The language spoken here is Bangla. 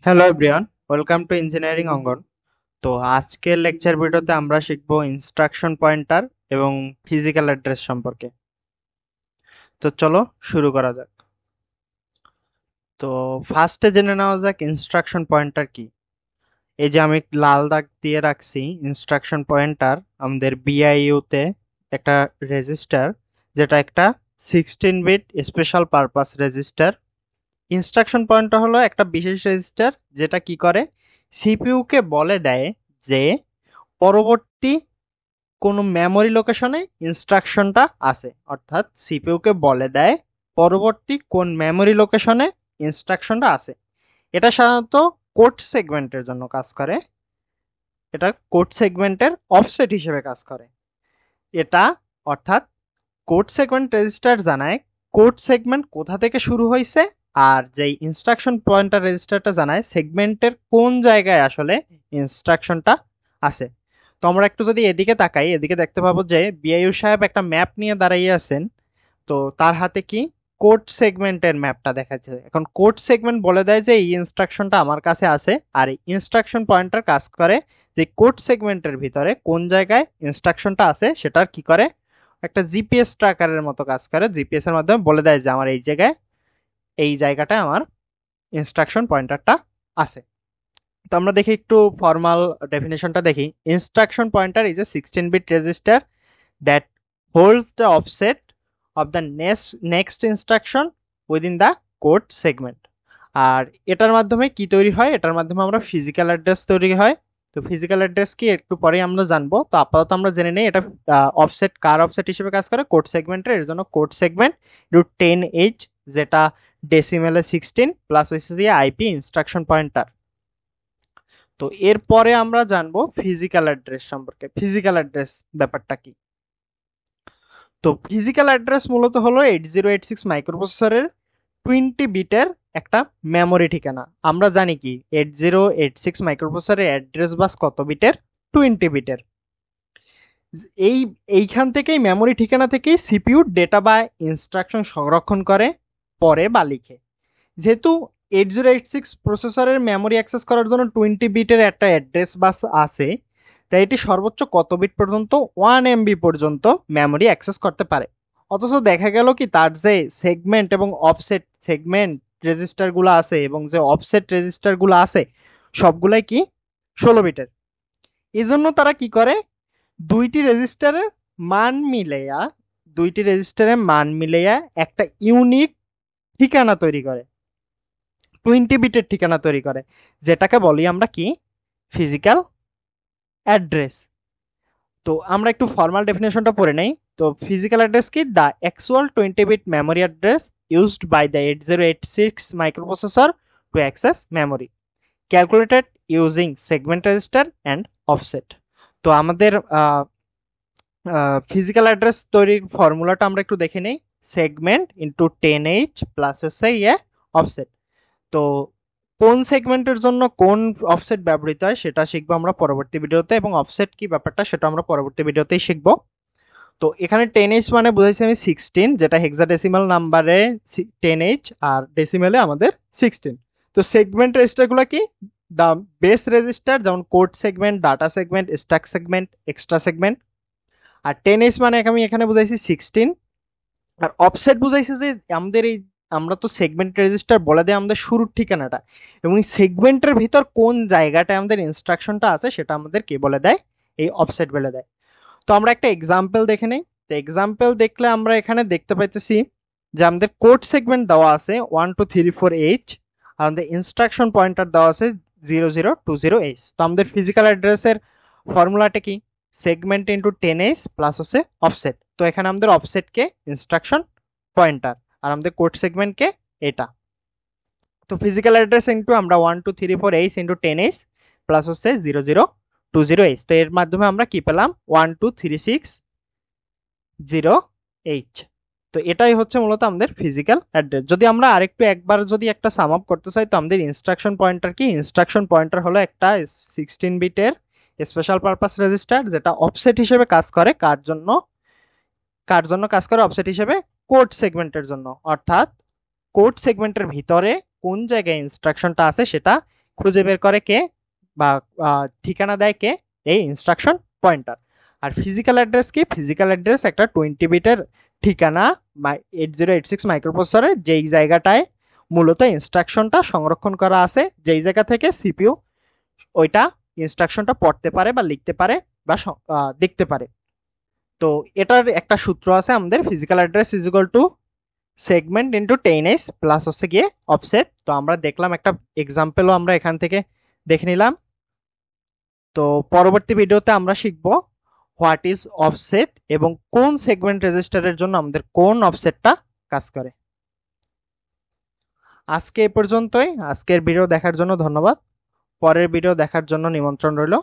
Hello everyone, welcome to engineering অঙ্গন। তো আজকের লেকচার ভিডিওতে আমরা শিখব ইনস্ট্রাকশন পয়েন্টার এবং ফিজিক্যাল অ্যাড্রেস সম্পর্কে। তো চলো শুরু করা যাক। তো ফার্স্টে জেনে নেওয়া যাক ইনস্ট্রাকশন পয়েন্টার কি। এই যে আমি লাল দাগ দিয়ে রাখছি ইনস্ট্রাকশন পয়েন্টার আমাদের বিআইইউ তে একটা রেজিস্টার, যেটা একটা 16 bit special purpose register. Instruction pointer হলো একটা বিশেষ রেজিস্টার যেটা কি করে, সিপিইউ কে বলে দেয় যে পরবর্তী কোনো মেমোরি লোকেশনে ইনস্ট্রাকশনটা আছে। অর্থাৎ সিপিইউ কে বলে দেয় পরবর্তী কোন মেমোরি লোকেশনে ইনস্ট্রাকশনটা আছে। এটা সাধারণত কোড সেগমেন্টের জন্য কাজ করে। এটা কোড সেগমেন্টের অফসেট হিসেবে কাজ করে। এটা অর্থাৎ কোড সেগমেন্ট রেজিস্টার জানায় কোড সেগমেন্ট কোথা থেকে শুরু হয়েছে, আর যেই ইনস্ট্রাকশন পয়েন্টার রেজিস্টারটা জানায় সেগমেন্টের কোন জায়গায় আসলে ইনস্ট্রাকশনটা আছে। তো আমরা একটু যদি এদিকে তাকাই, এদিকে দেখতে পাবো যে বিআইইউ সাহেব একটা ম্যাপ নিয়ে দাঁড়িয়ে আছেন। তো তার হাতে কি, কোড সেগমেন্টের ম্যাপটা দেখাচ্ছে। এখন কোড সেগমেন্ট বলে দেয় যে এই ইনস্ট্রাকশনটা আমার কাছে আছে, আর ইনস্ট্রাকশন পয়েন্টার কাজ করে যে কোড সেগমেন্টের ভিতরে কোন জায়গায় ইনস্ট্রাকশনটা আছে সেটার কি করে, একটা জিপিএস ট্র্যাকারের মতো কাজ করে। জিপিএস এর মাধ্যমে বলে দেয় যে আমার এই জায়গায়, এই জায়গাটায় আমার ইনস্ট্রাকশন পয়েন্টারটা আছে। তো আমরা দেখি একটু ফর্মাল ডেফিনেশনটা দেখি। Instruction pointer is a 16 bit register that holds the offset of the next instruction within the code segment. আর এটার মাধ্যমে কি তৈরি হয়, এটার মাধ্যমে আমরা ফিজিক্যাল অ্যাড্রেস তৈরি হয়। তো ফিজিক্যাল অ্যাড্রেস কি একটু পরেই আমরা জানবো। তো আপাতত আমরা জেনে নেই এটা অফসেট কার অফসেট হিসেবে কাজ করে, কোড সেগমেন্টের। এর জন্য কোড সেগমেন্ট √10H, যেটা ডেসিমেলে 16 প্লাস হচ্ছে দিয়ে আইপি ইনস্ট্রাকশন পয়েন্টার। তো এরপরে আমরা জানবো ফিজিক্যাল অ্যাড্রেস সম্পর্কে। ফিজিক্যাল অ্যাড্রেস ব্যাপারটা কি। তো ফিজিক্যাল অ্যাড্রেস মূলত হলো 8086 মাইক্রোপ্রসেসরের 20 বিটের একটা মেমোরি ঠিকানা। আমরা জানি কি 8086 মাইক্রোপ্রসেসরের অ্যাড্রেস বাস কত বিটের, 20 বিটের। এই এইখান থেকেই মেমোরি ঠিকানা থেকেই সিপিইউ ডেটা বা ইনস্ট্রাকশন সংরক্ষণ করে পরে বা লিখে। যেহেতু 8086 প্রসেসরের মেমোরি অ্যাক্সেস করার জন্য 20 বিটের একটা অ্যাড্রেস বাস আছে, তাই এটি সর্বোচ্চ কত বিট পর্যন্ত, 1 MB পর্যন্ত মেমোরি অ্যাক্সেস করতে পারে। অথচ দেখা গেল কি তার যে সেগমেন্ট এবং অফসেট সেগমেন্ট রেজিস্টারগুলো আছে এবং যে অফসেট রেজিস্টারগুলো আছে সবগুলাই কি 16 বিটের। এই জন্য তারা কি করে, দুইটি রেজিস্টারের মান মিলাইয়া দুইটি রেজিস্টারের মান মিলাইয়া একটা ইউনিক ঠিকানা তৈরি করে, 20 বিটের ঠিকানা তৈরি করে, যেটাকে বলি আমরা কি, ফিজিক্যাল অ্যাড্রেস। তো আমরা একটু ফর্মাল ডেফিনেশনটা পড়ে নেই। তো ফিজিক্যাল অ্যাড্রেস কি, the actual 20 bit memory address used by the 8086 microprocessor to access memory, calculated using segment register and offset. তো আমাদের ফিজিক্যাল অ্যাড্রেস তৈরির ফর্মুলাটা আমরা একটু দেখে নেই। সেগমেন্ট ইন্টু 10H প্লাস হচ্ছে অফসেট। তো কোন সেগমেন্টের জন্য কোন অফসেট ব্যবহৃত হয় সেটা শিখবো আমরা পরবর্তী ভিডিওতে, এবং অফসেট কি ব্যাপারটা সেটা আমরা পরবর্তী ভিডিওতেই শিখবো। তো এখানে 10H মানে বুঝাইছি আমি 16, যেটা হেক্সাডেসিমাল নাম্বারে 10H, আর ডেসিমেলে আমাদের 16। তো সেগমেন্ট রেজিস্টারগুলো কি, দা বেস রেজিস্টার, যেমন code segment, data segment, stack segment, extra segment. আর 10H মানে আমি এখানে বুঝাইছি 16। আর অফসেট বুঝাইছে যে আমাদের এই, আমরা তো সেগমেন্ট রেজিস্টার বলে দেয় আমাদের শুরুর ঠিকানাটা, এবং এই সেগমেন্টের ভিতর কোন জায়গাটায় আমাদের ইনস্ট্রাকশনটা আছে সেটা আমাদের কে বলে দেয়, এই অফসেট বলে দেয়। তো আমরা একটা এক্সাম্পল দেখে নেই। তো এক্সাম্পল দেখলে আমরা এখানে দেখতে পাইতেছি যে আমাদের কোড সেগমেন্ট দেওয়া আছে 1234H, আর আমাদের ইনস্ট্রাকশন পয়েন্টার দেওয়া আছে 0020H। তো আমাদের ফিজিক্যাল অ্যাড্রেসের ফর্মুলাটা কি, সেগমেন্ট ইন্টু 10H প্লাস হচ্ছে অফসেট। তো এখানে আমাদের অফসেটকে ইনস্ট্রাকশন পয়েন্টার, আর আমাদের কোড সেগমেন্টকে এটা। তো ফিজিক্যাল অ্যাড্রেস ইন্টু আমরা 1234H ইন্টু 10H প্লাস হচ্ছে 0020H। তো এর মাধ্যমে আমরা কি পেলাম, 12360H। তো এটাই হচ্ছে মূলত আমাদের ফিজিক্যাল অ্যাড্রেস। যদি আমরা আরেকটু একবার যদি একটা সাম আপ করতে চাই, তো আমাদের ইনস্ট্রাকশন পয়েন্টার কি, ইনস্ট্রাকশন পয়েন্টার হলো একটা 16 বিটের স্পেশাল পারপাস রেজিস্টার, যেটা অফসেট হিসেবে কাজ করে কার জন্য কাজ করে, অফসেট হিসেবে কোড সেগমেন্টের জন্য। অর্থাৎ কোড সেগমেন্টের ভিতরে কোন জায়গায় ইনস্ট্রাকশনটা আছে সেটা খুঁজে বের করে কে বা ঠিকানা দেয় কে, এই ইনস্ট্রাকশন পয়েন্টার। আর ফিজিক্যাল অ্যাড্রেস কি? ফিজিক্যাল অ্যাড্রেস একটা 20 বিটের ঠিকানা 8086 মাইক্রোপ্রসেসরে যেই জায়গাটায় মূলত ইনস্ট্রাকশনটা সংরক্ষণ করা আছে, যেই জায়গা থেকে সিপিইউ ওইটা ইনস্ট্রাকশনটা পড়তে পারে বা লিখতে পারে বা দেখতে পারে। তো এটার একটা সূত্র আছে আমাদের, physical address is equal to segment into 10s plus হচ্ছে গিয়ে অফসেট। তো আমরা দেখলাম একটা এক্সাম্পলও আমরা এখান থেকে দেখে নিলাম। তো পরবর্তী ভিডিওতে আমরা শিখব হোয়াট ইজ অফসেট এবং কোন সেগমেন্ট রেজিস্টারের জন্য আমাদের কোন অফসেটটা কাজ করে। আজকে এ পর্যন্তই। আজকের ভিডিও দেখার জন্য ধন্যবাদ। পরের ভিডিও দেখার জন্য নিমন্ত্রণ রইল।